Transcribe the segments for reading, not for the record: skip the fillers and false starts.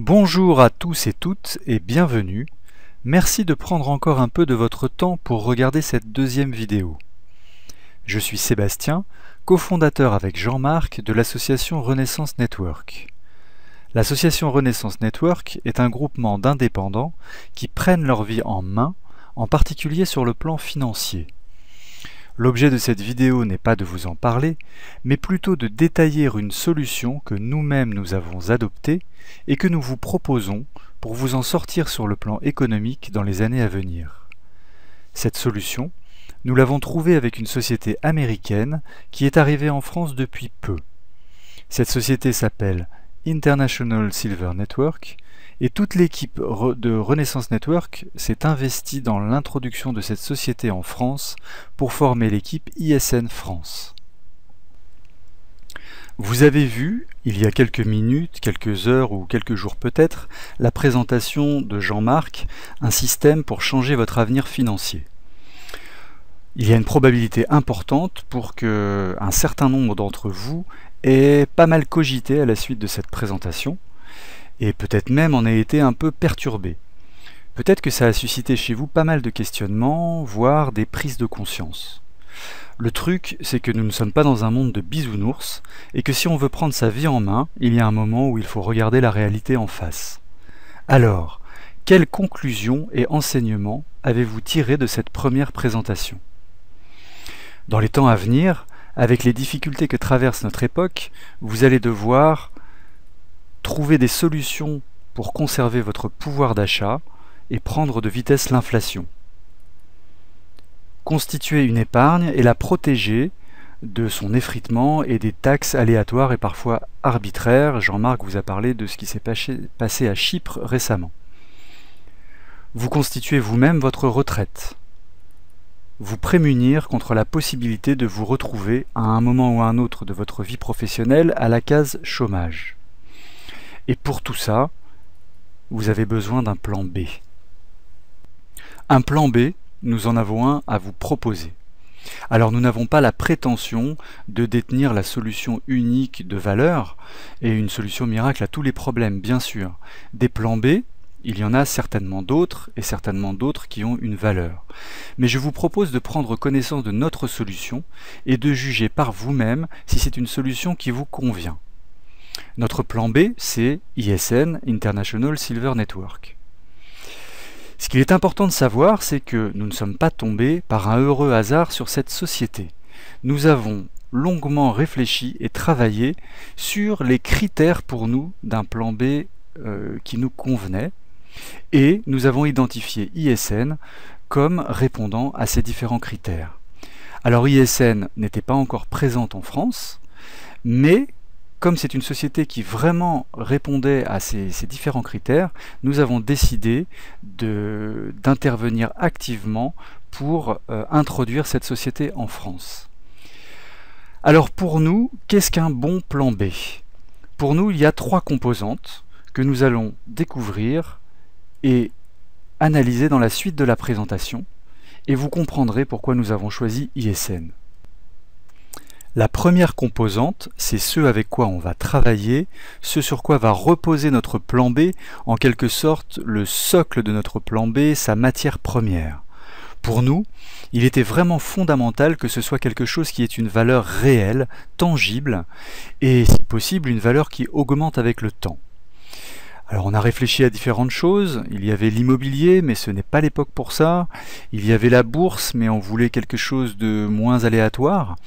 Bonjour à tous et toutes et bienvenue. Merci de prendre encore un peu de votre temps pour regarder cette deuxième vidéo. Je suis Sébastien, cofondateur avec Jean-Marc de l'association Renaissance Network. L'association Renaissance Network est un groupement d'indépendants qui prennent leur vie en main, en particulier sur le plan financier. L'objet de cette vidéo n'est pas de vous en parler, mais plutôt de détailler une solution que nous-mêmes nous avons adoptée et que nous vous proposons pour vous en sortir sur le plan économique dans les années à venir. Cette solution, nous l'avons trouvée avec une société américaine qui est arrivée en France depuis peu. Cette société s'appelle International Silver Network et toute l'équipe de Renaissance Network s'est investie dans l'introduction de cette société en France pour former l'équipe ISN France. Vous avez vu, il y a quelques minutes, quelques heures ou quelques jours peut-être, la présentation de Jean-Marc, un système pour changer votre avenir financier. Il y a une probabilité importante pour que un certain nombre d'entre vous aient pas mal cogité à la suite de cette présentation, et peut-être même en ait été un peu perturbé. Peut-être que ça a suscité chez vous pas mal de questionnements, voire des prises de conscience. Le truc, c'est que nous ne sommes pas dans un monde de bisounours, et que si on veut prendre sa vie en main, il y a un moment où il faut regarder la réalité en face. Alors, quelles conclusions et enseignements avez-vous tirés de cette première présentation? Dans les temps à venir, avec les difficultés que traverse notre époque, vous allez devoir trouver des solutions pour conserver votre pouvoir d'achat et prendre de vitesse l'inflation. Constituer une épargne et la protéger de son effritement et des taxes aléatoires et parfois arbitraires. Jean-Marc vous a parlé de ce qui s'est passé à Chypre récemment. Vous constituez vous-même votre retraite. Vous prémunir contre la possibilité de vous retrouver à un moment ou à un autre de votre vie professionnelle à la case chômage. Et pour tout ça, vous avez besoin d'un plan B. Un plan B, nous en avons un à vous proposer. Alors nous n'avons pas la prétention de détenir la solution unique de valeur et une solution miracle à tous les problèmes, bien sûr. Des plans B, il y en a certainement d'autres et certainement d'autres qui ont une valeur. Mais je vous propose de prendre connaissance de notre solution et de juger par vous-même si c'est une solution qui vous convient. Notre plan B, c'est ISN, International Silver Network. Ce qu'il est important de savoir, c'est que nous ne sommes pas tombés par un heureux hasard sur cette société. Nous avons longuement réfléchi et travaillé sur les critères pour nous d'un plan B qui nous convenait, et nous avons identifié ISN comme répondant à ces différents critères. Alors ISN n'était pas encore présente en France, mais comme c'est une société qui vraiment répondait à ces différents critères, nous avons décidé d'intervenir activement pour introduire cette société en France. Alors pour nous, qu'est-ce qu'un bon plan B? Pour nous, il y a trois composantes que nous allons découvrir et analyser dans la suite de la présentation, et vous comprendrez pourquoi nous avons choisi ISN. La première composante, c'est ce avec quoi on va travailler, ce sur quoi va reposer notre plan B, en quelque sorte le socle de notre plan B, sa matière première. Pour nous, il était vraiment fondamental que ce soit quelque chose qui ait une valeur réelle, tangible, et si possible une valeur qui augmente avec le temps. Alors on a réfléchi à différentes choses, il y avait l'immobilier, mais ce n'est pas l'époque pour ça, il y avait la bourse, mais on voulait quelque chose de moins aléatoire,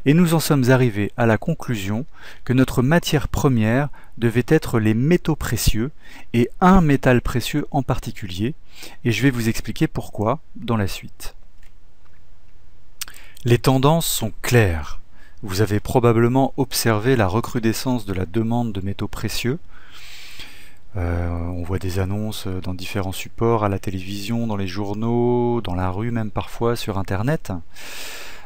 et nous en sommes arrivés à la conclusion que notre matière première devait être les métaux précieux, et un métal précieux en particulier, et je vais vous expliquer pourquoi dans la suite. Les tendances sont claires. Vous avez probablement observé la recrudescence de la demande de métaux précieux. On voit des annonces dans différents supports, à la télévision, dans les journaux, dans la rue même parfois, sur Internet.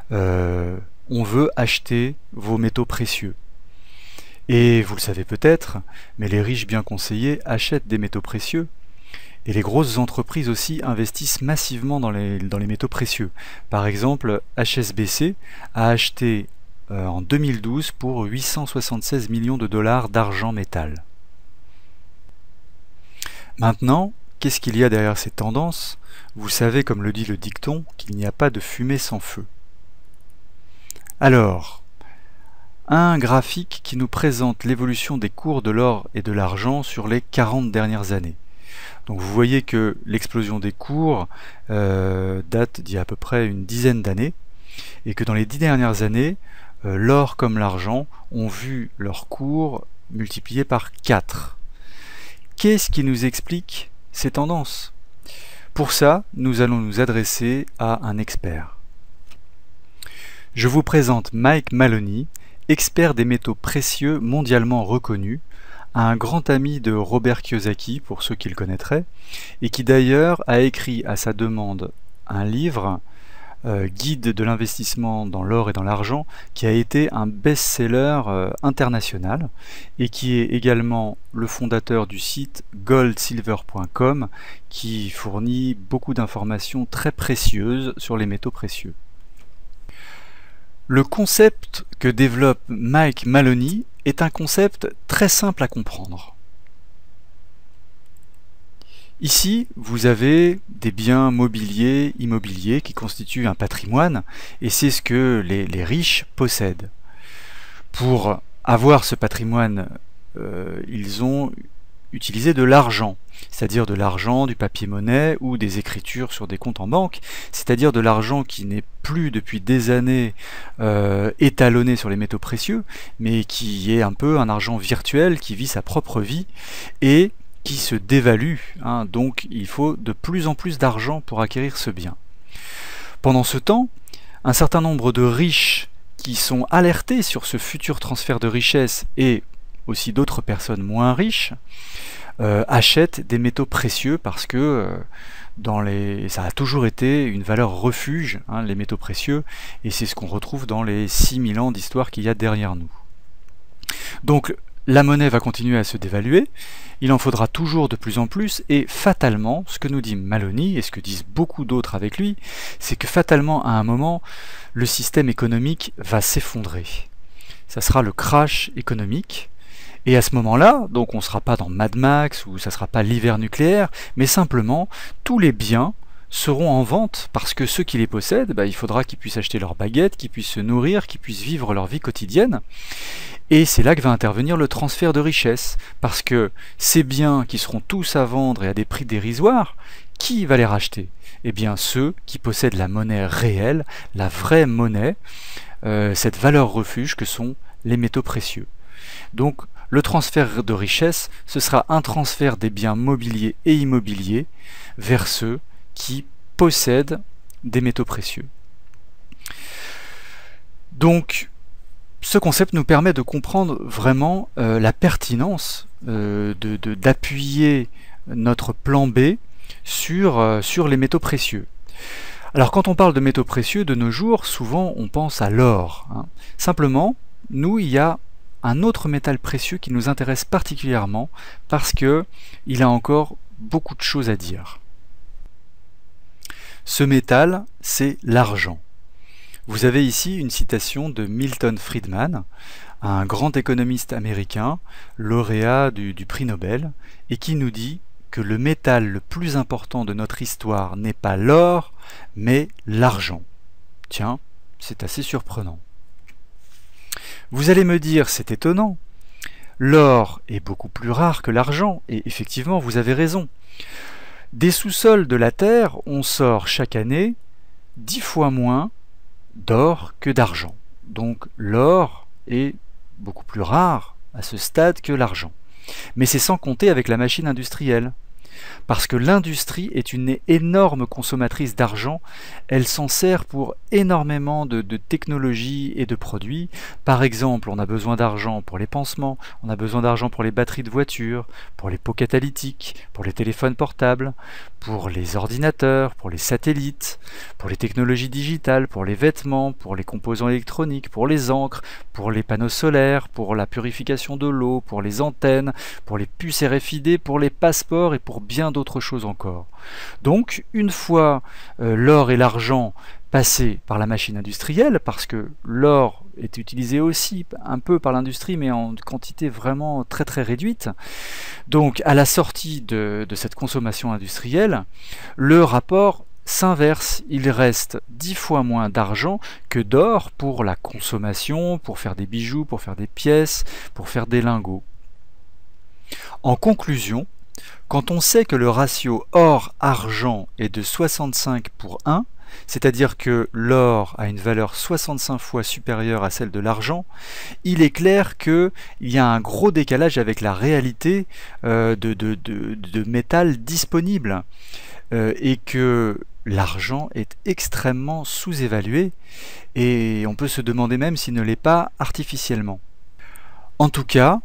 On veut acheter vos métaux précieux. Et vous le savez peut-être, mais les riches bien conseillés achètent des métaux précieux. Et les grosses entreprises aussi investissent massivement dans les métaux précieux. Par exemple, HSBC a acheté en 2012 pour 876 millions de dollars d'argent métal. Maintenant, qu'est-ce qu'il y a derrière ces tendances? Vous savez, comme le dit le dicton, qu'il n'y a pas de fumée sans feu. Alors, un graphique qui nous présente l'évolution des cours de l'or et de l'argent sur les 40 dernières années. Donc vous voyez que l'explosion des cours date d'il y a à peu près une dizaine d'années, et que dans les 10 dernières années, l'or comme l'argent ont vu leur cours multiplié par 4. Qu'est-ce qui nous explique ces tendances? Pour ça, nous allons nous adresser à un expert. Je vous présente Mike Maloney, expert des métaux précieux mondialement reconnu, un grand ami de Robert Kiyosaki, pour ceux qui le connaîtraient, et qui d'ailleurs a écrit à sa demande un livre, Guide de l'investissement dans l'or et dans l'argent, qui a été un best-seller international, et qui est également le fondateur du site goldsilver.com, qui fournit beaucoup d'informations très précieuses sur les métaux précieux. Le concept que développe Mike Maloney est un concept très simple à comprendre. Ici, vous avez des biens mobiliers, immobiliers qui constituent un patrimoine, et c'est ce que les riches possèdent. Pour avoir ce patrimoine, ils ont utilisé de l'argent, c'est-à-dire de l'argent, du papier-monnaie ou des écritures sur des comptes en banque, c'est-à-dire de l'argent qui n'est plus depuis des années étalonné sur les métaux précieux, mais qui est un peu un argent virtuel qui vit sa propre vie et qui se dévalue, hein. Donc il faut de plus en plus d'argent pour acquérir ce bien. Pendant ce temps, un certain nombre de riches qui sont alertés sur ce futur transfert de richesse et aussi d'autres personnes moins riches achètent des métaux précieux parce que ça a toujours été une valeur refuge, hein, les métaux précieux, et c'est ce qu'on retrouve dans les 6000 ans d'histoire qu'il y a derrière nous. Donc la monnaie va continuer à se dévaluer, il en faudra toujours de plus en plus, et fatalement, ce que nous dit Maloney, et ce que disent beaucoup d'autres avec lui, c'est que fatalement, à un moment, le système économique va s'effondrer. Ça sera le crash économique, et à ce moment-là, donc on ne sera pas dans Mad Max, ou ça ne sera pas l'hiver nucléaire, mais simplement, tous les biens seront en vente, parce que ceux qui les possèdent, il faudra qu'ils puissent acheter leurs baguettes, qu'ils puissent se nourrir, qu'ils puissent vivre leur vie quotidienne. Et c'est là que va intervenir le transfert de richesse, parce que ces biens qui seront tous à vendre et à des prix dérisoires, qui va les racheter? Eh bien ceux qui possèdent la monnaie réelle, la vraie monnaie, cette valeur refuge que sont les métaux précieux. Donc le transfert de richesse, ce sera un transfert des biens mobiliers et immobiliers vers ceux qui possèdent des métaux précieux. Donc, ce concept nous permet de comprendre vraiment la pertinence d'appuyer notre plan B sur les métaux précieux. Alors, quand on parle de métaux précieux, de nos jours, souvent on pense à l'or, hein. Simplement, nous, il y a un autre métal précieux qui nous intéresse particulièrement parce qu'il a encore beaucoup de choses à dire. Ce métal, c'est l'argent. Vous avez ici une citation de Milton Friedman, un grand économiste américain, lauréat du prix Nobel, et qui nous dit que le métal le plus important de notre histoire n'est pas l'or, mais l'argent. Tiens, c'est assez surprenant. Vous allez me dire, c'est étonnant. L'or est beaucoup plus rare que l'argent, et effectivement, vous avez raison. Des sous-sols de la Terre, on sort chaque année 10 fois moins d'or que d'argent. Donc l'or est beaucoup plus rare à ce stade que l'argent. Mais c'est sans compter avec la machine industrielle. Parce que l'industrie est une énorme consommatrice d'argent, elle s'en sert pour énormément de technologies et de produits. Par exemple, on a besoin d'argent pour les pansements, on a besoin d'argent pour les batteries de voitures, pour les pots catalytiques, pour les téléphones portables, pour les ordinateurs, pour les satellites, pour les technologies digitales, pour les vêtements, pour les composants électroniques, pour les encres, pour les panneaux solaires, pour la purification de l'eau, pour les antennes, pour les puces RFID, pour les passeports et pour pour bien d'autres choses encore. Donc, une fois l'or et l'argent passés par la machine industrielle, parce que l'or est utilisé aussi un peu par l'industrie, mais en quantité vraiment très très réduite. Donc, à la sortie de cette consommation industrielle, le rapport s'inverse, il reste 10 fois moins d'argent que d'or pour la consommation, pour faire des bijoux, pour faire des pièces, pour faire des lingots. En conclusion, quand on sait que le ratio or-argent est de 65 pour 1, c'est-à-dire que l'or a une valeur 65 fois supérieure à celle de l'argent, il est clair qu'il y a un gros décalage avec la réalité de métal disponible et que l'argent est extrêmement sous-évalué et on peut se demander même s'il ne l'est pas artificiellement. En tout cas,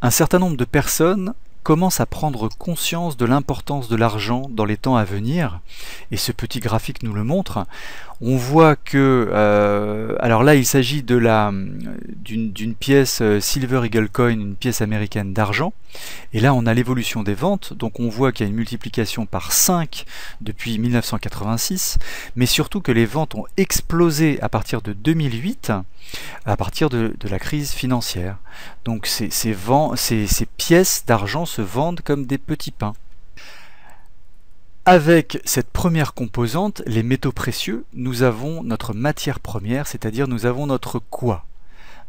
un certain nombre de personnes commencent à prendre conscience de l'importance de l'argent dans les temps à venir, et ce petit graphique nous le montre. On voit que, alors là il s'agit d'une pièce Silver Eagle Coin, une pièce américaine d'argent, et là on a l'évolution des ventes, donc on voit qu'il y a une multiplication par 5 depuis 1986, mais surtout que les ventes ont explosé à partir de 2008, à partir de la crise financière. Donc ces pièces d'argent se vendent comme des petits pains. Avec cette première composante, les métaux précieux, nous avons notre matière première, c'est-à-dire nous avons notre quoi.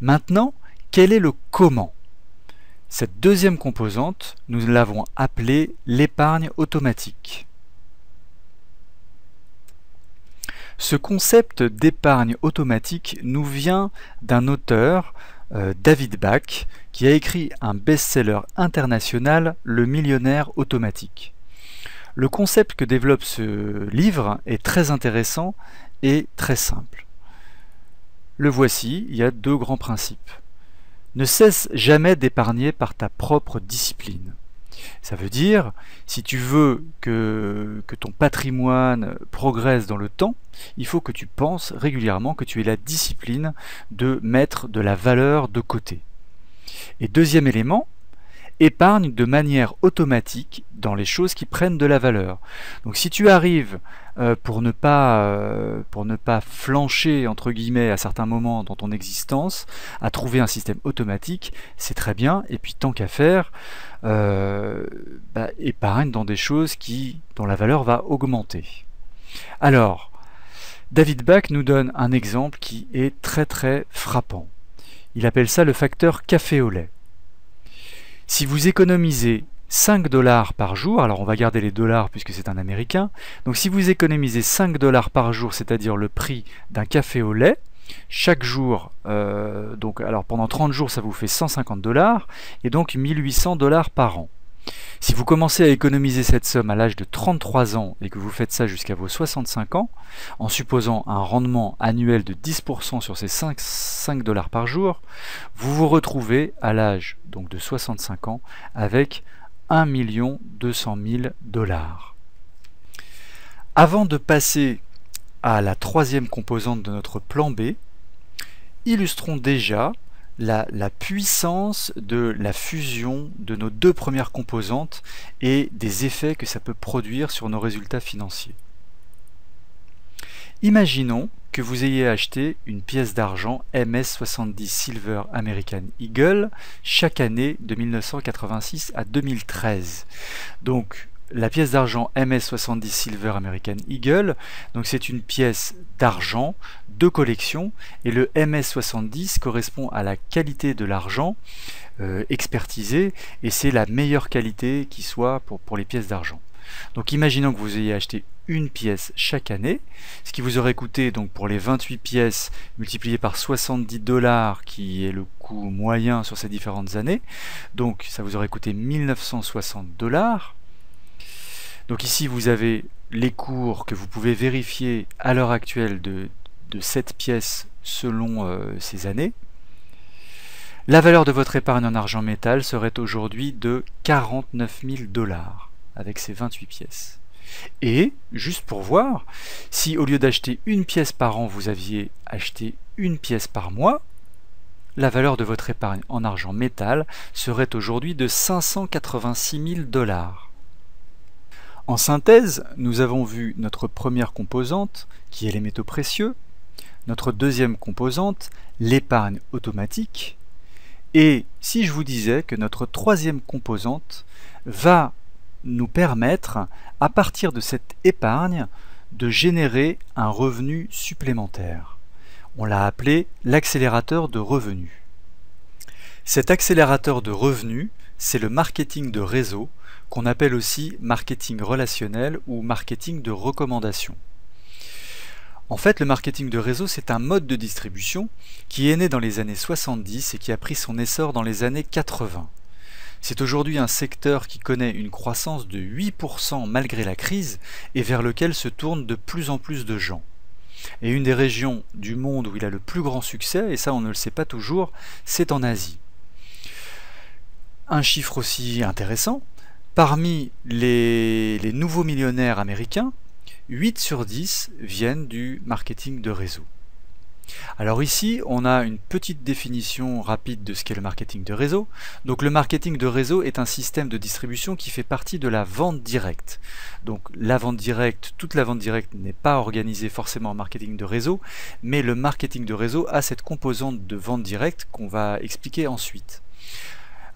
Maintenant, quel est le comment? Cette deuxième composante, nous l'avons appelée l'épargne automatique. Ce concept d'épargne automatique nous vient d'un auteur, David Bach, qui a écrit un best-seller international, Le millionnaire automatique. Le concept que développe ce livre est très intéressant et très simple. Le voici, il y a deux grands principes. Ne cesse jamais d'épargner par ta propre discipline. Ça veut dire, si tu veux que ton patrimoine progresse dans le temps, il faut que tu penses régulièrement que tu aies la discipline de mettre de la valeur de côté. Et deuxième élément, épargne de manière automatique dans les choses qui prennent de la valeur. Donc si tu arrives pour ne pas flancher entre guillemets à certains moments dans ton existence, à trouver un système automatique, c'est très bien. Et puis tant qu'à faire, épargne dans des choses dont la valeur va augmenter. Alors, David Bach nous donne un exemple qui est très très frappant. Il appelle ça le facteur café au lait. Si vous économisez 5 $ par jour, alors on va garder les dollars puisque c'est un américain, donc si vous économisez 5 $ par jour, c'est-à-dire le prix d'un café au lait, chaque jour, alors pendant 30 jours ça vous fait 150 $, et donc 1800 $ par an. Si vous commencez à économiser cette somme à l'âge de 33 ans et que vous faites ça jusqu'à vos 65 ans, en supposant un rendement annuel de 10% sur ces 5 $ par jour, vous vous retrouvez à l'âge donc de 65 ans avec 1 200 000 $. Avant de passer à la troisième composante de notre plan B, illustrons déjà la puissance de la fusion de nos deux premières composantes et des effets que ça peut produire sur nos résultats financiers. Imaginons que vous ayez acheté une pièce d'argent MS70 Silver American Eagle chaque année de 1986 à 2013. Donc la pièce d'argent MS70 Silver American Eagle, donc c'est une pièce d'argent de collection, et le MS70 correspond à la qualité de l'argent expertisé, et c'est la meilleure qualité qui soit pour les pièces d'argent. Donc imaginons que vous ayez acheté une pièce chaque année, ce qui vous aurait coûté donc pour les 28 pièces multiplié par 70 $, qui est le coût moyen sur ces différentes années, donc ça vous aurait coûté 1960 $. Donc ici vous avez les cours que vous pouvez vérifier à l'heure actuelle de cette pièce selon ces années. La valeur de votre épargne en argent métal serait aujourd'hui de 49 000 $ avec ces 28 pièces. Et, juste pour voir, si au lieu d'acheter une pièce par an, vous aviez acheté une pièce par mois, la valeur de votre épargne en argent métal serait aujourd'hui de 586 000 $. En synthèse, nous avons vu notre première composante, qui est les métaux précieux, notre deuxième composante, l'épargne automatique, et si je vous disais que notre troisième composante va nous permettre, à partir de cette épargne, de générer un revenu supplémentaire. On l'a appelé l'accélérateur de revenus. Cet accélérateur de revenus, c'est le marketing de réseau, qu'on appelle aussi marketing relationnel ou marketing de recommandation. En fait, le marketing de réseau, c'est un mode de distribution qui est né dans les années 70 et qui a pris son essor dans les années 80. C'est aujourd'hui un secteur qui connaît une croissance de 8% malgré la crise et vers lequel se tournent de plus en plus de gens. Et une des régions du monde où il a le plus grand succès, et ça on ne le sait pas toujours, c'est en Asie. Un chiffre aussi intéressant, parmi les nouveaux millionnaires américains, 8 sur 10 viennent du marketing de réseau. Alors ici, on a une petite définition rapide de ce qu'est le marketing de réseau. Donc le marketing de réseau est un système de distribution qui fait partie de la vente directe. Donc la vente directe, toute la vente directe n'est pas organisée forcément en marketing de réseau, mais le marketing de réseau a cette composante de vente directe qu'on va expliquer ensuite.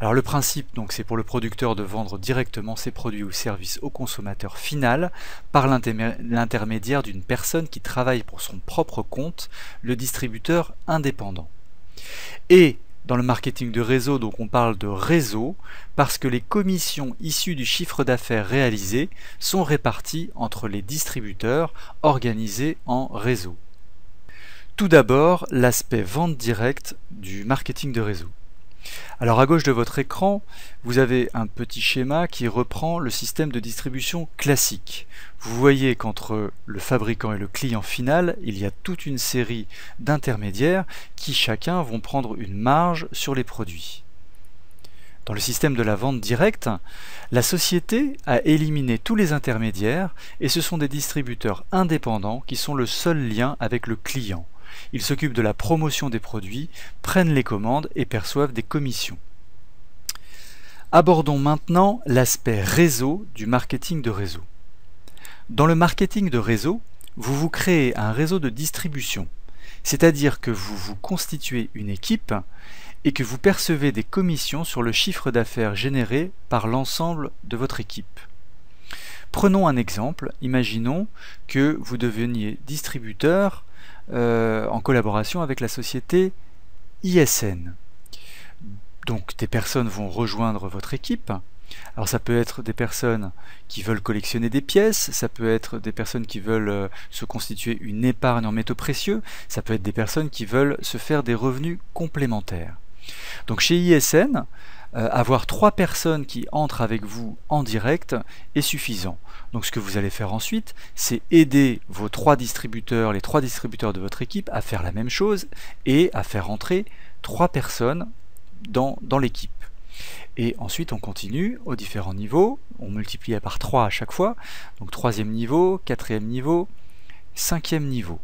Alors le principe, donc, c'est pour le producteur de vendre directement ses produits ou services au consommateur final par l'intermédiaire d'une personne qui travaille pour son propre compte, le distributeur indépendant. Et dans le marketing de réseau, donc on parle de réseau parce que les commissions issues du chiffre d'affaires réalisé sont réparties entre les distributeurs organisés en réseau. Tout d'abord, l'aspect vente directe du marketing de réseau. Alors à gauche de votre écran, vous avez un petit schéma qui reprend le système de distribution classique. Vous voyez qu'entre le fabricant et le client final, il y a toute une série d'intermédiaires qui chacun vont prendre une marge sur les produits. Dans le système de la vente directe, la société a éliminé tous les intermédiaires et ce sont des distributeurs indépendants qui sont le seul lien avec le client. Ils s'occupent de la promotion des produits, prennent les commandes et perçoivent des commissions. Abordons maintenant l'aspect réseau du marketing de réseau. Dans le marketing de réseau, vous vous créez un réseau de distribution, c'est-à-dire que vous vous constituez une équipe et que vous percevez des commissions sur le chiffre d'affaires généré par l'ensemble de votre équipe. Prenons un exemple, imaginons que vous deveniez distributeur en collaboration avec la société ISN. Donc des personnes vont rejoindre votre équipe. Alors ça peut être des personnes qui veulent collectionner des pièces, ça peut être des personnes qui veulent se constituer une épargne en métaux précieux, ça peut être des personnes qui veulent se faire des revenus complémentaires. Donc chez ISN, avoir 3 personnes qui entrent avec vous en direct est suffisant. Donc ce que vous allez faire ensuite, c'est aider vos 3 distributeurs, les 3 distributeurs de votre équipe à faire la même chose et à faire entrer 3 personnes dans l'équipe. Et ensuite on continue aux différents niveaux, on multiplie par 3 à chaque fois, donc 3e niveau, 4e niveau, 5e niveau.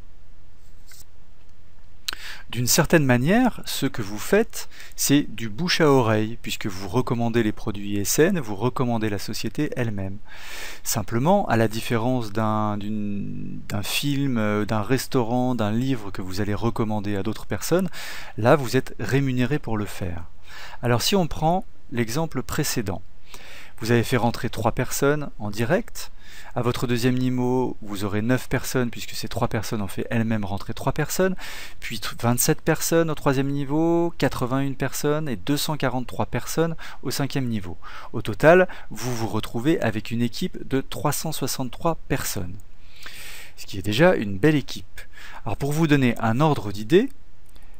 D'une certaine manière, ce que vous faites, c'est du bouche à oreille, puisque vous recommandez les produits ISN, vous recommandez la société elle-même. Simplement, à la différence d'un film, d'un restaurant, d'un livre que vous allez recommander à d'autres personnes, là vous êtes rémunéré pour le faire. Alors si on prend l'exemple précédent, vous avez fait rentrer 3 personnes en direct. À votre 2e niveau, vous aurez 9 personnes puisque ces 3 personnes ont fait elles-mêmes rentrer 3 personnes, puis 27 personnes au 3e niveau, 81 personnes et 243 personnes au 5e niveau. Au total, vous vous retrouvez avec une équipe de 363 personnes, ce qui est déjà une belle équipe. Alors pour vous donner un ordre d'idée,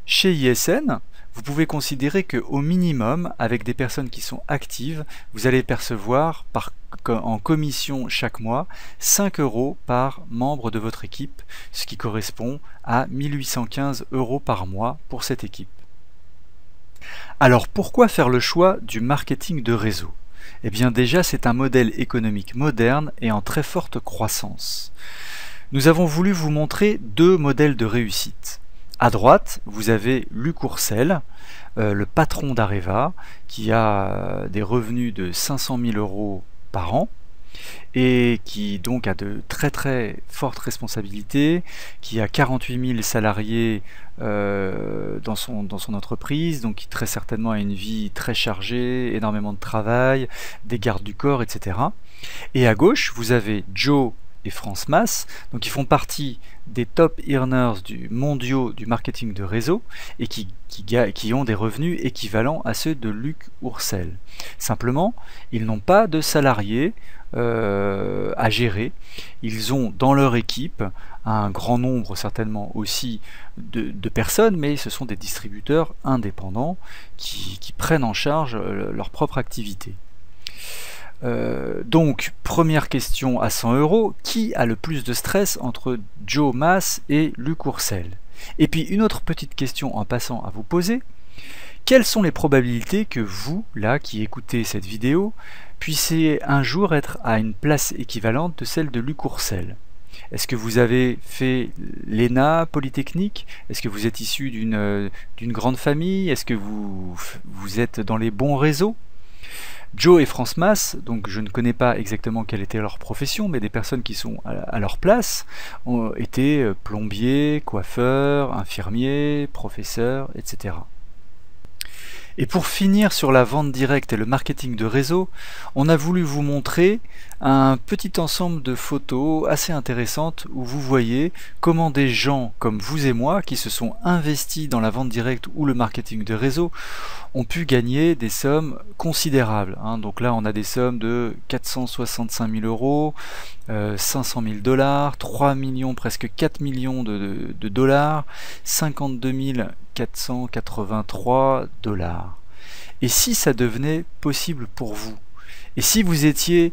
chez ISN, vous pouvez considérer qu'au minimum, avec des personnes qui sont actives, vous allez percevoir en commission chaque mois 5 € par membre de votre équipe, ce qui correspond à 1815 € par mois pour cette équipe. Alors pourquoi faire le choix du marketing de réseau? Eh bien déjà c'est un modèle économique moderne et en très forte croissance. Nous avons voulu vous montrer 2 modèles de réussite. À droite, vous avez Luc Courcel, le patron d'Areva, qui a des revenus de 500 000 € par an. et qui donc a de très très fortes responsabilités, qui a 48 000 salariés dans son entreprise, donc qui très certainement a une vie très chargée, énormément de travail, des gardes du corps, etc. Et à gauche, vous avez Joe et France Mas, donc qui font partie des top earners mondiaux du marketing de réseau et qui ont des revenus équivalents à ceux de Luc Ourcel. Simplement, ils n'ont pas de salariés à gérer. Ils ont dans leur équipe un grand nombre certainement aussi de personnes, mais ce sont des distributeurs indépendants qui prennent en charge leur propre activité. Donc, première question à 100 €, qui a le plus de stress entre Joe Mas et Luc Ourcel? Et puis une autre petite question en passant à vous poser, quelles sont les probabilités que vous, là, qui écoutez cette vidéo, puissiez un jour être à une place équivalente de celle de Luc Ourcel? Est-ce que vous avez fait l'ENA, Polytechnique? Est-ce que vous êtes issu d'une grande famille? Est-ce que vous êtes dans les bons réseaux? Joe et France Mas, donc je ne connais pas exactement quelle était leur profession, mais des personnes qui sont à leur place ont été plombiers, coiffeurs, infirmiers, professeurs, etc. Et pour finir sur la vente directe et le marketing de réseau, on a voulu vous montrer un petit ensemble de photos assez intéressantes où vous voyez comment des gens comme vous et moi qui se sont investis dans la vente directe ou le marketing de réseau ont pu gagner des sommes considérables. Donc là on a des sommes de 465 000 €, 500 000 $, 3 millions, presque 4 millions de dollars, 52 483 $. Et si ça devenait possible pour vous? Et si vous étiez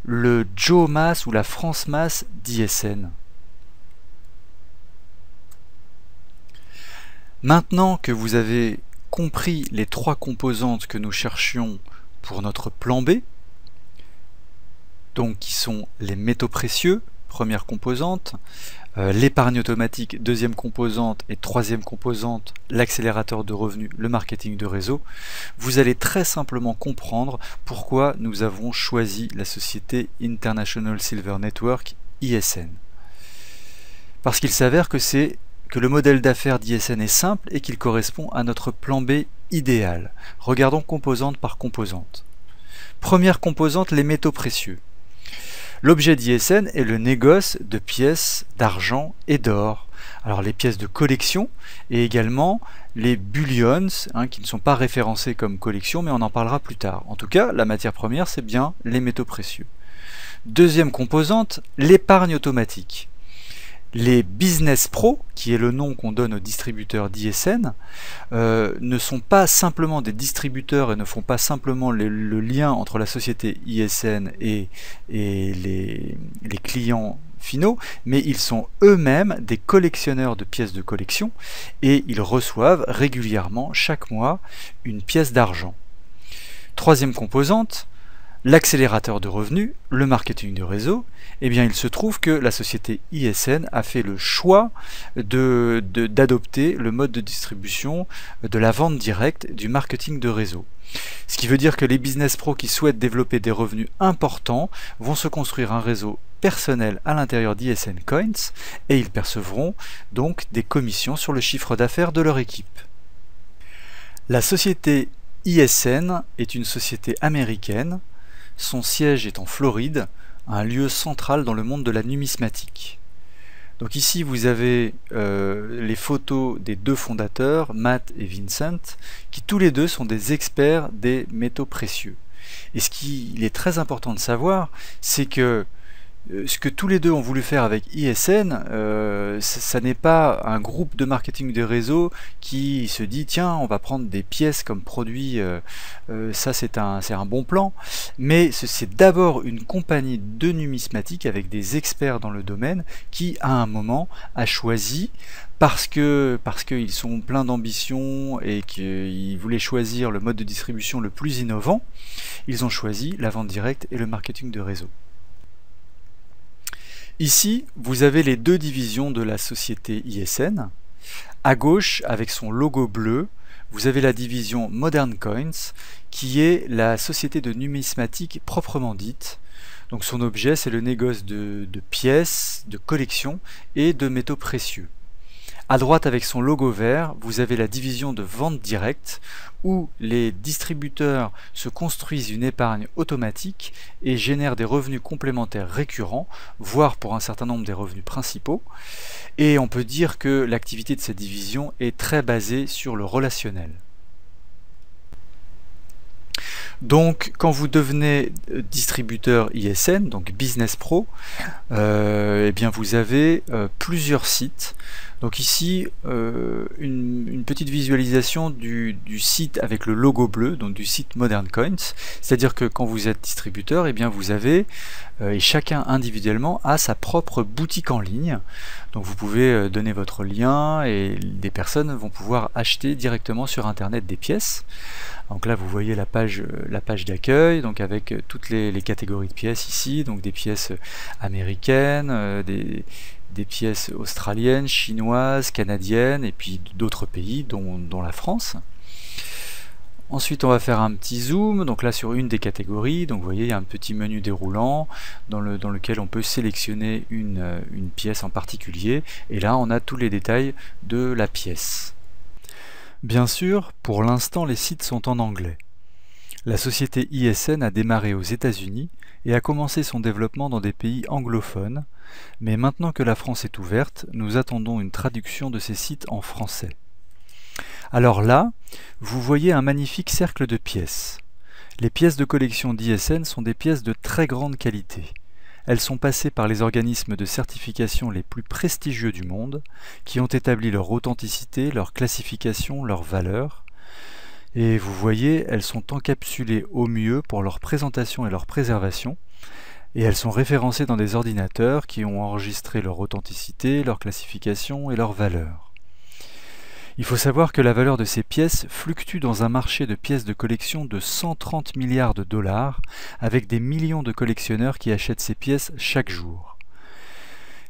le Joe Mas ou la France Mas d'ISN? Maintenant que vous avez compris les trois composantes que nous cherchions pour notre plan B, donc qui sont les métaux précieux, première composante, l'épargne automatique, deuxième composante, et troisième composante, l'accélérateur de revenus, le marketing de réseau, vous allez très simplement comprendre pourquoi nous avons choisi la société International Silver Network, ISN. Parce qu'il s'avère que le modèle d'affaires d'ISN est simple et qu'il correspond à notre plan B idéal. Regardons composante par composante. Première composante, les métaux précieux. L'objet d'ISN est le négoce de pièces d'argent et d'or. Alors les pièces de collection et également les bullions, qui ne sont pas référencés comme collection, mais on en parlera plus tard. En tout cas, la matière première, c'est bien les métaux précieux. Deuxième composante, l'épargne automatique. Les business pros, qui est le nom qu'on donne aux distributeurs d'ISN, ne sont pas simplement des distributeurs et ne font pas simplement le lien entre la société ISN et les clients finaux, mais ils sont eux-mêmes des collectionneurs de pièces de collection et ils reçoivent régulièrement chaque mois une pièce d'argent. Troisième composante, l'accélérateur de revenus, le marketing de réseau. Eh bien, il se trouve que la société ISN a fait le choix d'adopter le mode de distribution de la vente directe du marketing de réseau. Ce qui veut dire que les business pros qui souhaitent développer des revenus importants vont se construire un réseau personnel à l'intérieur d'ISN Coins et ils percevront donc des commissions sur le chiffre d'affaires de leur équipe. La société ISN est une société américaine. Son siège est en Floride, un lieu central dans le monde de la numismatique. Donc ici vous avez les photos des deux fondateurs, Matt et Vincent, qui tous les deux sont des experts des métaux précieux. Et ce qu'il est très important de savoir, c'est que ce que tous les deux ont voulu faire avec ISN, ça n'est pas un groupe de marketing de réseau qui se dit tiens on va prendre des pièces comme produit, ça c'est un bon plan, mais c'est d'abord une compagnie de numismatique avec des experts dans le domaine qui à un moment a choisi, parce qu'ils sont pleins d'ambition et qu'ils voulaient choisir le mode de distribution le plus innovant, ils ont choisi la vente directe et le marketing de réseau. Ici, vous avez les deux divisions de la société ISN. À gauche, avec son logo bleu, vous avez la division Modern Coins, qui est la société de numismatique proprement dite. Donc son objet, c'est le négoce de pièces, de collections et de métaux précieux. À droite, avec son logo vert, vous avez la division de vente directe où les distributeurs se construisent une épargne automatique et génèrent des revenus complémentaires récurrents, voire pour un certain nombre des revenus principaux. Et on peut dire que l'activité de cette division est très basée sur le relationnel. Donc, quand vous devenez distributeur ISN, donc Business Pro, eh bien vous avez plusieurs sites. Donc ici, une petite visualisation du site avec le logo bleu, donc du site Modern Coins. C'est-à-dire que quand vous êtes distributeur, eh bien vous avez, et chacun individuellement a sa propre boutique en ligne. Donc vous pouvez donner votre lien et des personnes vont pouvoir acheter directement sur Internet des pièces. Donc là, vous voyez la page d'accueil, donc avec toutes les catégories de pièces ici, donc des pièces américaines, des pièces australiennes, chinoises, canadiennes, et puis d'autres pays, dont la France. Ensuite, on va faire un petit zoom, donc là sur une des catégories, donc vous voyez, il y a un petit menu déroulant dans lequel on peut sélectionner une pièce en particulier, et là on a tous les détails de la pièce. Bien sûr, pour l'instant, les sites sont en anglais. La société ISN a démarré aux États-Unis et a commencé son développement dans des pays anglophones, mais maintenant que la France est ouverte, nous attendons une traduction de ces sites en français. Alors là, vous voyez un magnifique cercle de pièces. Les pièces de collection d'ISN sont des pièces de très grande qualité. Elles sont passées par les organismes de certification les plus prestigieux du monde, qui ont établi leur authenticité, leur classification, leur valeur. Et vous voyez, elles sont encapsulées au mieux pour leur présentation et leur préservation, et elles sont référencées dans des ordinateurs qui ont enregistré leur authenticité, leur classification et leur valeur. Il faut savoir que la valeur de ces pièces fluctue dans un marché de pièces de collection de 130 milliards de dollars, avec des millions de collectionneurs qui achètent ces pièces chaque jour.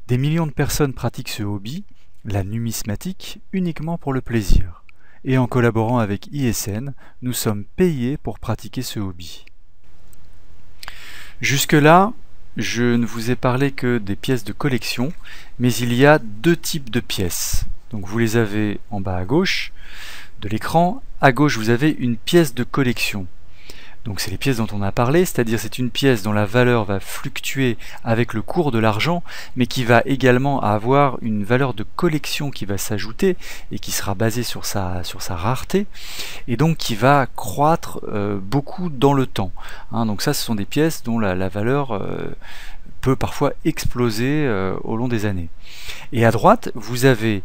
Des millions de personnes pratiquent ce hobby, la numismatique, uniquement pour le plaisir. Et en collaborant avec ISN, nous sommes payés pour pratiquer ce hobby. Jusque-là, je ne vous ai parlé que des pièces de collection, mais il y a deux types de pièces. Donc vous les avez en bas à gauche de l'écran. À gauche, vous avez une pièce de collection. Donc c'est les pièces dont on a parlé, c'est-à-dire c'est une pièce dont la valeur va fluctuer avec le cours de l'argent, mais qui va également avoir une valeur de collection qui va s'ajouter et qui sera basée sur sa rareté, et donc qui va croître beaucoup dans le temps. Donc ça, ce sont des pièces dont la valeur peut parfois exploser au long des années. Et à droite, vous avez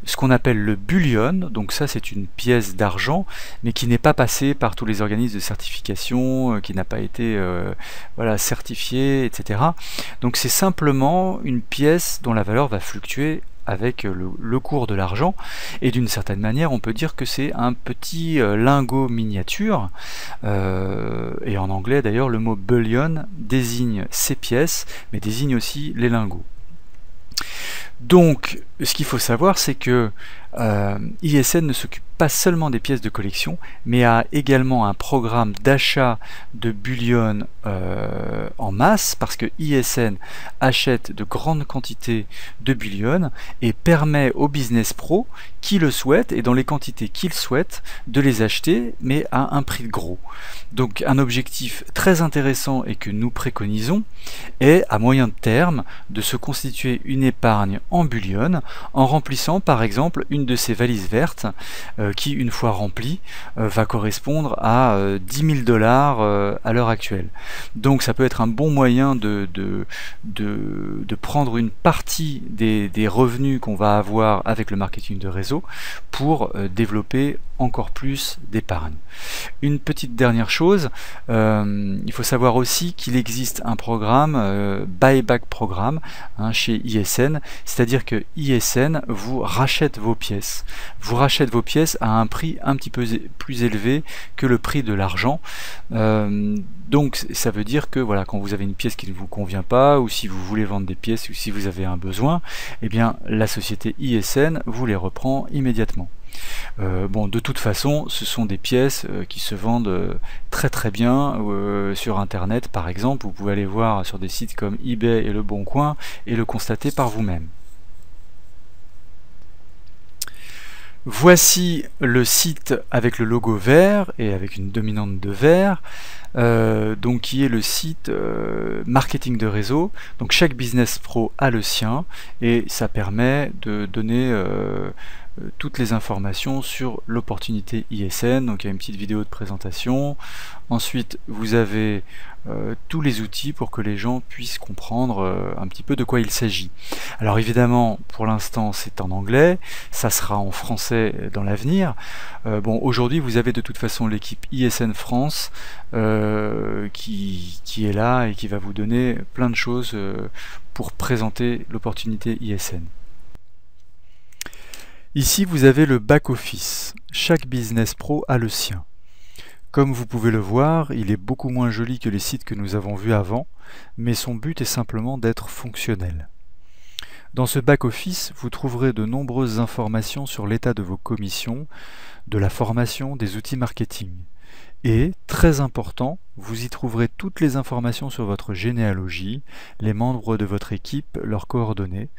ce qu'on appelle le bullion, donc ça c'est une pièce d'argent, mais qui n'est pas passée par tous les organismes de certification, qui n'a pas été voilà, certifiée, etc. Donc c'est simplement une pièce dont la valeur va fluctuer avec le cours de l'argent, et d'une certaine manière on peut dire que c'est un petit lingot miniature, et en anglais d'ailleurs le mot bullion désigne ces pièces, mais désigne aussi les lingots. Donc, ce qu'il faut savoir, c'est que ISN ne s'occupe pas seulement des pièces de collection, mais a également un programme d'achat de bullion en masse, parce que ISN achète de grandes quantités de bullion et permet aux business pros qui le souhaitent, et dans les quantités qu'ils souhaitent, de les acheter, mais à un prix de gros. Donc un objectif très intéressant et que nous préconisons est, à moyen terme, de se constituer une épargne en bullion en remplissant par exemple une de ces valises vertes qui, une fois remplie, va correspondre à 10 000 $ à l'heure actuelle. Donc ça peut être un bon moyen de prendre une partie des revenus qu'on va avoir avec le marketing de réseau pour développer encore plus d'épargne. Une petite dernière chose, il faut savoir aussi qu'il existe un programme, buyback programme, chez ISN, c'est-à-dire que ISN vous rachète vos pièces. Vous rachète vos pièces à un prix un petit peu plus élevé que le prix de l'argent. Donc ça veut dire que voilà, quand vous avez une pièce qui ne vous convient pas, ou si vous voulez vendre des pièces, ou si vous avez un besoin, eh bien la société ISN vous les reprend immédiatement. Bon, de toute façon, ce sont des pièces qui se vendent très très bien sur internet par exemple. Vous pouvez aller voir sur des sites comme eBay et Le Bon Coin et le constater par vous-même. Voici le site avec le logo vert et avec une dominante de vert, donc qui est le site marketing de réseau. Donc chaque business pro a le sien et ça permet de donner toutes les informations sur l'opportunité ISN. Donc il y a une petite vidéo de présentation. Ensuite vous avez tous les outils pour que les gens puissent comprendre un petit peu de quoi il s'agit. Alors évidemment, pour l'instant c'est en anglais, ça sera en français dans l'avenir. Bon, aujourd'hui vous avez de toute façon l'équipe ISN France qui est là et qui va vous donner plein de choses pour présenter l'opportunité ISN. Ici vous avez le back-office. Chaque business pro a le sien. Comme vous pouvez le voir, il est beaucoup moins joli que les sites que nous avons vus avant, mais son but est simplement d'être fonctionnel. Dans ce back-office, vous trouverez de nombreuses informations sur l'état de vos commissions, de la formation, des outils marketing. Et, très important, vous y trouverez toutes les informations sur votre généalogie, les membres de votre équipe, leurs coordonnées.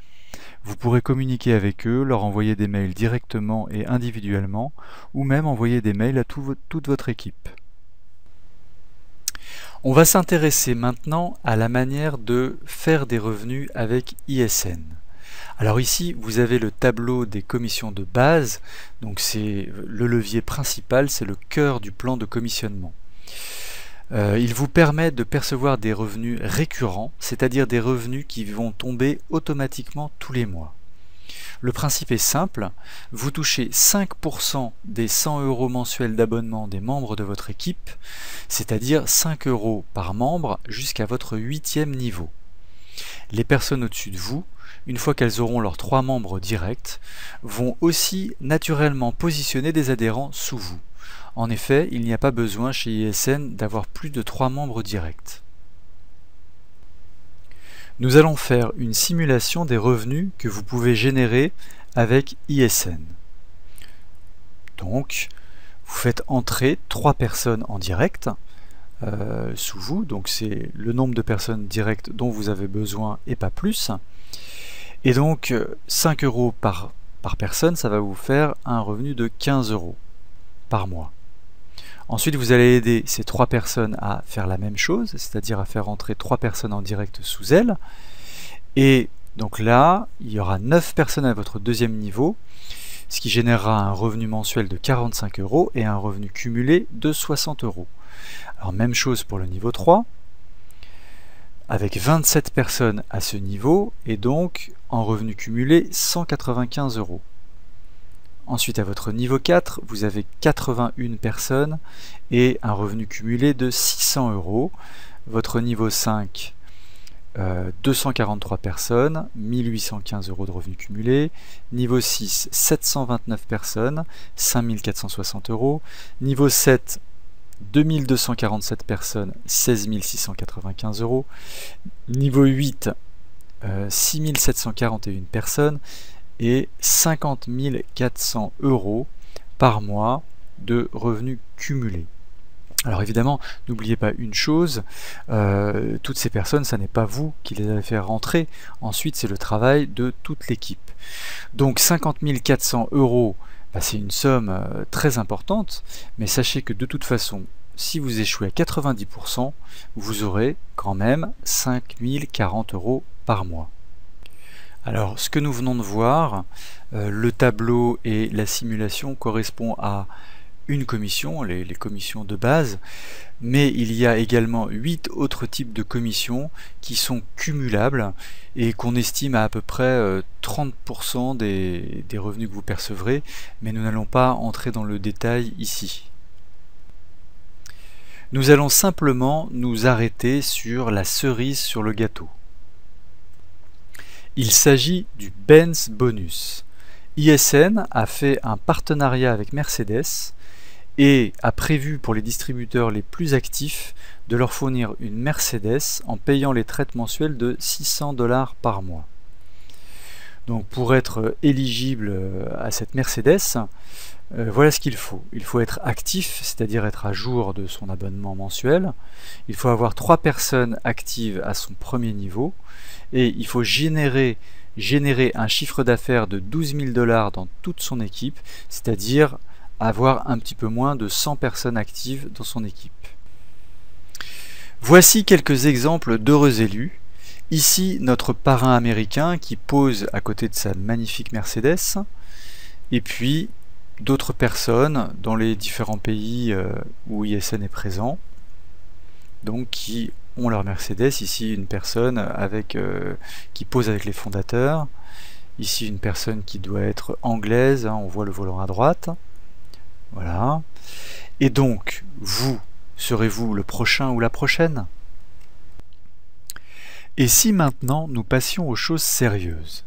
Vous pourrez communiquer avec eux, leur envoyer des mails directement et individuellement, ou même envoyer des mails à toute votre équipe. On va s'intéresser maintenant à la manière de faire des revenus avec ISN. Alors ici, vous avez le tableau des commissions de base, donc c'est le levier principal, c'est le cœur du plan de commissionnement. Il vous permet de percevoir des revenus récurrents, c'est-à-dire des revenus qui vont tomber automatiquement tous les mois. Le principe est simple, vous touchez 5% des 100 € mensuels d'abonnement des membres de votre équipe, c'est-à-dire 5 € par membre jusqu'à votre 8e niveau. Les personnes au-dessus de vous, une fois qu'elles auront leurs 3 membres directs, vont aussi naturellement positionner des adhérents sous vous. En effet, il n'y a pas besoin chez ISN d'avoir plus de 3 membres directs. Nous allons faire une simulation des revenus que vous pouvez générer avec ISN. Donc, vous faites entrer 3 personnes en direct sous vous, donc c'est le nombre de personnes directes dont vous avez besoin et pas plus. Et donc 5 € par personne, ça va vous faire un revenu de 15 € par mois. Ensuite, vous allez aider ces 3 personnes à faire la même chose, c'est-à-dire à faire entrer 3 personnes en direct sous elles. Et donc là, il y aura 9 personnes à votre 2e niveau, ce qui générera un revenu mensuel de 45 € et un revenu cumulé de 60 €. Alors même chose pour le niveau 3, avec 27 personnes à ce niveau, et donc en revenu cumulé 195 €. Ensuite, à votre niveau 4, vous avez 81 personnes et un revenu cumulé de 600 €. Votre niveau 5, 243 personnes, 1815 € de revenu cumulé. Niveau 6, 729 personnes, 5460 €. Niveau 7, 2247 personnes, 16 695 €. Niveau 8, 6741 personnes et 50 400 € par mois de revenus cumulés. Alors évidemment, n'oubliez pas une chose, toutes ces personnes, ça n'est pas vous qui les avez fait rentrer, ensuite c'est le travail de toute l'équipe. Donc 50 400 €, c'est une somme très importante, mais sachez que de toute façon, si vous échouez à 90%, vous aurez quand même 5 040 € par mois. Alors, ce que nous venons de voir, le tableau et la simulation correspondent à une commission, les commissions de base, mais il y a également 8 autres types de commissions qui sont cumulables et qu'on estime à peu près 30% des revenus que vous percevrez, mais nous n'allons pas entrer dans le détail ici. Nous allons simplement nous arrêter sur la cerise sur le gâteau. Il s'agit du Benz Bonus. ISN a fait un partenariat avec Mercedes et a prévu pour les distributeurs les plus actifs de leur fournir une Mercedes en payant les traites mensuelles de 600 $ par mois. Donc pour être éligible à cette Mercedes, voilà ce qu'il faut. Il faut être actif, c'est-à-dire être à jour de son abonnement mensuel. Il faut avoir 3 personnes actives à son premier niveau. Et il faut générer un chiffre d'affaires de 12 000 $ dans toute son équipe, c'est-à-dire avoir un petit peu moins de 100 personnes actives dans son équipe. Voici quelques exemples d'heureux élus. Ici, notre parrain américain qui pose à côté de sa magnifique Mercedes, et puis d'autres personnes dans les différents pays où ISN est présent, donc qui ont leur Mercedes. Ici une personne qui pose avec les fondateurs, ici une personne qui doit être anglaise, on voit le volant à droite, voilà. Et donc, serez-vous le prochain ou la prochaine? Et si maintenant nous passions aux choses sérieuses?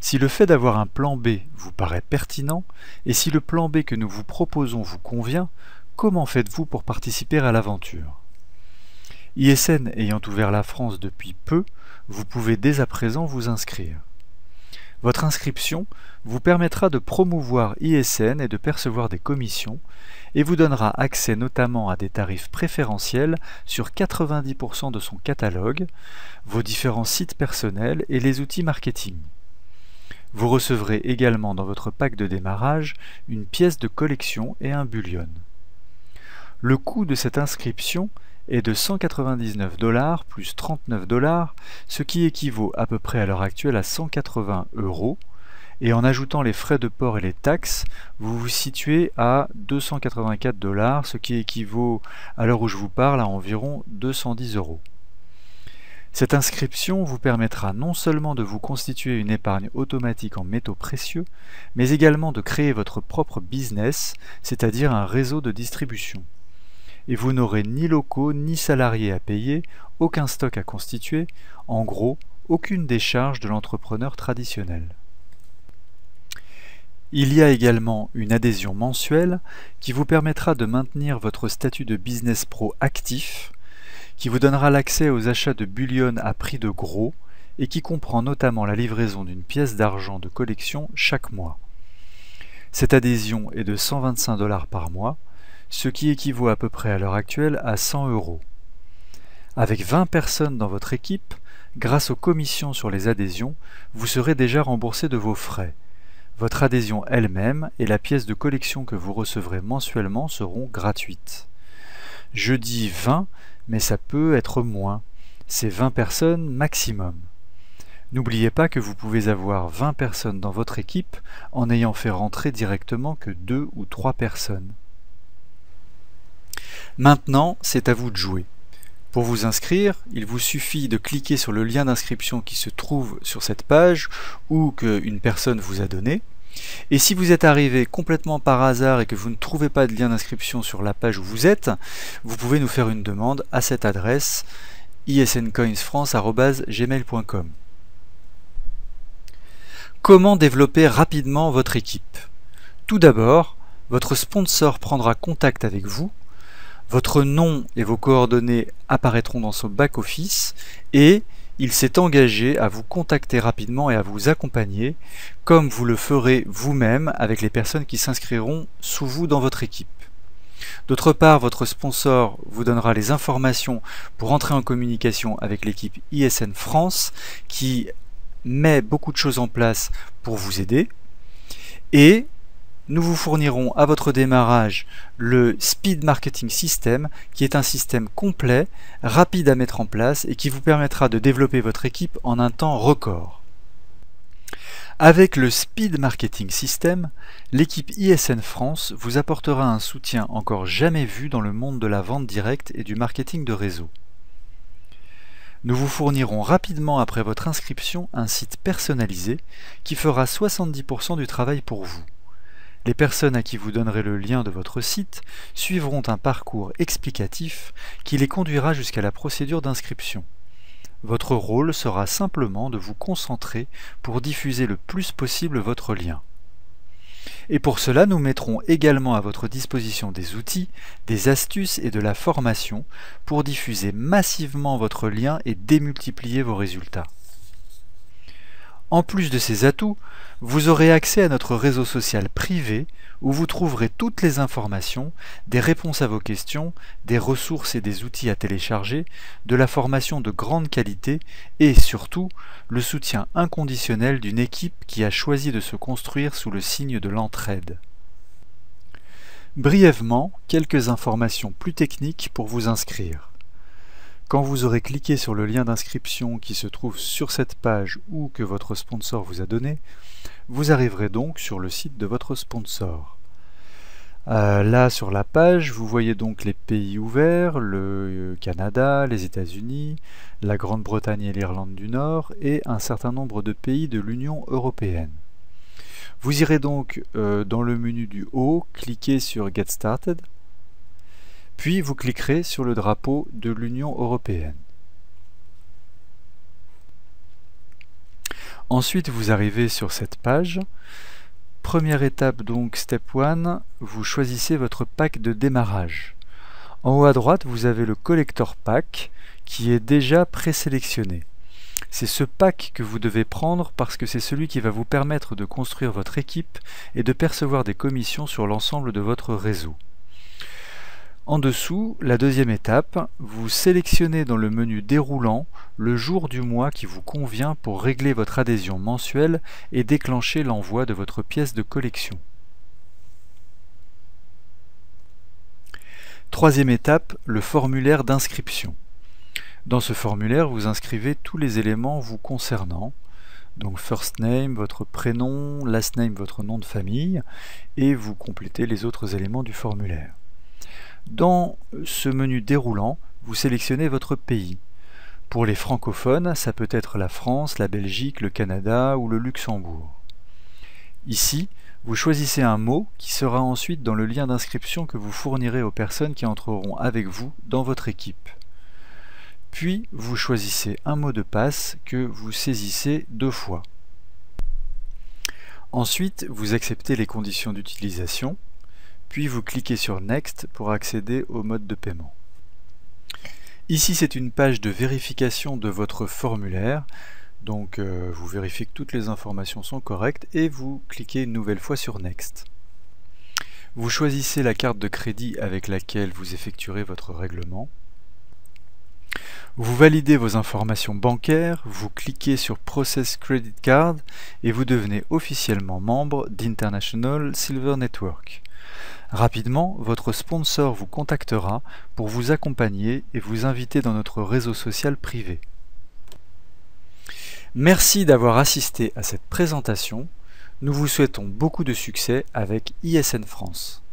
Si le fait d'avoir un plan B vous paraît pertinent, et si le plan B que nous vous proposons vous convient, comment faites-vous pour participer à l'aventure? ISN ayant ouvert la France depuis peu, vous pouvez dès à présent vous inscrire. Votre inscription vous permettra de promouvoir ISN et de percevoir des commissions, et vous donnera accès notamment à des tarifs préférentiels sur 90% de son catalogue, vos différents sites personnels et les outils marketing. Vous recevrez également dans votre pack de démarrage une pièce de collection et un bullion. Le coût de cette inscription est de 199 $ plus 39 $, ce qui équivaut à peu près à l'heure actuelle à 180 €, et en ajoutant les frais de port et les taxes, vous vous situez à 284 $, ce qui équivaut à l'heure où je vous parle à environ 210 €. Cette inscription vous permettra non seulement de vous constituer une épargne automatique en métaux précieux, mais également de créer votre propre business, c'est-à-dire un réseau de distribution. Et vous n'aurez ni locaux ni salariés à payer, aucun stock à constituer, en gros, aucune des charges de l'entrepreneur traditionnel. Il y a également une adhésion mensuelle qui vous permettra de maintenir votre statut de business pro actif, qui vous donnera l'accès aux achats de bullion à prix de gros et qui comprend notamment la livraison d'une pièce d'argent de collection chaque mois. Cette adhésion est de 125 $ par mois, ce qui équivaut à peu près à l'heure actuelle à 100 €. Avec 20 personnes dans votre équipe, grâce aux commissions sur les adhésions, vous serez déjà remboursé de vos frais. Votre adhésion elle-même et la pièce de collection que vous recevrez mensuellement seront gratuites. Je dis 20, mais ça peut être moins. C'est 20 personnes maximum. N'oubliez pas que vous pouvez avoir 20 personnes dans votre équipe en n'ayant fait rentrer directement que 2 ou 3 personnes. Maintenant, c'est à vous de jouer. Pour vous inscrire, il vous suffit de cliquer sur le lien d'inscription qui se trouve sur cette page ou qu'une personne vous a donné. Et si vous êtes arrivé complètement par hasard et que vous ne trouvez pas de lien d'inscription sur la page où vous êtes, vous pouvez nous faire une demande à cette adresse isncoinsfrance@gmail.com. Comment développer rapidement votre équipe? Tout d'abord, votre sponsor prendra contact avec vous, votre nom et vos coordonnées apparaîtront dans son back-office et il s'est engagé à vous contacter rapidement et à vous accompagner, comme vous le ferez vous-même avec les personnes qui s'inscriront sous vous dans votre équipe. D'autre part, votre sponsor vous donnera les informations pour entrer en communication avec l'équipe ISN France, qui met beaucoup de choses en place pour vous aider. Et nous vous fournirons à votre démarrage le Speed Marketing System, qui est un système complet, rapide à mettre en place et qui vous permettra de développer votre équipe en un temps record. Avec le Speed Marketing System, l'équipe ISN France vous apportera un soutien encore jamais vu dans le monde de la vente directe et du marketing de réseau. Nous vous fournirons rapidement après votre inscription un site personnalisé qui fera 70% du travail pour vous. Les personnes à qui vous donnerez le lien de votre site suivront un parcours explicatif qui les conduira jusqu'à la procédure d'inscription. Votre rôle sera simplement de vous concentrer pour diffuser le plus possible votre lien. Et pour cela, nous mettrons également à votre disposition des outils, des astuces et de la formation pour diffuser massivement votre lien et démultiplier vos résultats. En plus de ces atouts, vous aurez accès à notre réseau social privé où vous trouverez toutes les informations, des réponses à vos questions, des ressources et des outils à télécharger, de la formation de grande qualité et surtout le soutien inconditionnel d'une équipe qui a choisi de se construire sous le signe de l'entraide. Brièvement, quelques informations plus techniques pour vous inscrire. Quand vous aurez cliqué sur le lien d'inscription qui se trouve sur cette page ou que votre sponsor vous a donné, vous arriverez donc sur le site de votre sponsor. Là, sur la page, vous voyez donc les pays ouverts, le Canada, les États-Unis, la Grande-Bretagne et l'Irlande du Nord et un certain nombre de pays de l'Union européenne. Vous irez donc dans le menu du haut, cliquez sur Get Started, puis vous cliquerez sur le drapeau de l'Union européenne. Ensuite, vous arrivez sur cette page. Première étape donc, Step 1, vous choisissez votre pack de démarrage. En haut à droite, vous avez le Collector Pack qui est déjà présélectionné. C'est ce pack que vous devez prendre parce que c'est celui qui va vous permettre de construire votre équipe et de percevoir des commissions sur l'ensemble de votre réseau. En dessous, la deuxième étape, vous sélectionnez dans le menu déroulant le jour du mois qui vous convient pour régler votre adhésion mensuelle et déclencher l'envoi de votre pièce de collection. Troisième étape, le formulaire d'inscription. Dans ce formulaire, vous inscrivez tous les éléments vous concernant, donc first name, votre prénom, last name, votre nom de famille, et vous complétez les autres éléments du formulaire. Dans ce menu déroulant, vous sélectionnez votre pays. Pour les francophones, ça peut être la France, la Belgique, le Canada ou le Luxembourg. Ici, vous choisissez un mot qui sera ensuite dans le lien d'inscription que vous fournirez aux personnes qui entreront avec vous dans votre équipe. Puis, vous choisissez un mot de passe que vous saisissez 2 fois. Ensuite, vous acceptez les conditions d'utilisation. Puis vous cliquez sur Next pour accéder au mode de paiement. Ici, c'est une page de vérification de votre formulaire. Donc vous vérifiez que toutes les informations sont correctes et vous cliquez une nouvelle fois sur Next. Vous choisissez la carte de crédit avec laquelle vous effectuerez votre règlement. Vous validez vos informations bancaires, vous cliquez sur Process Credit Card et vous devenez officiellement membre d'International Silver Network. Rapidement, votre sponsor vous contactera pour vous accompagner et vous inviter dans notre réseau social privé. Merci d'avoir assisté à cette présentation. Nous vous souhaitons beaucoup de succès avec ISN France.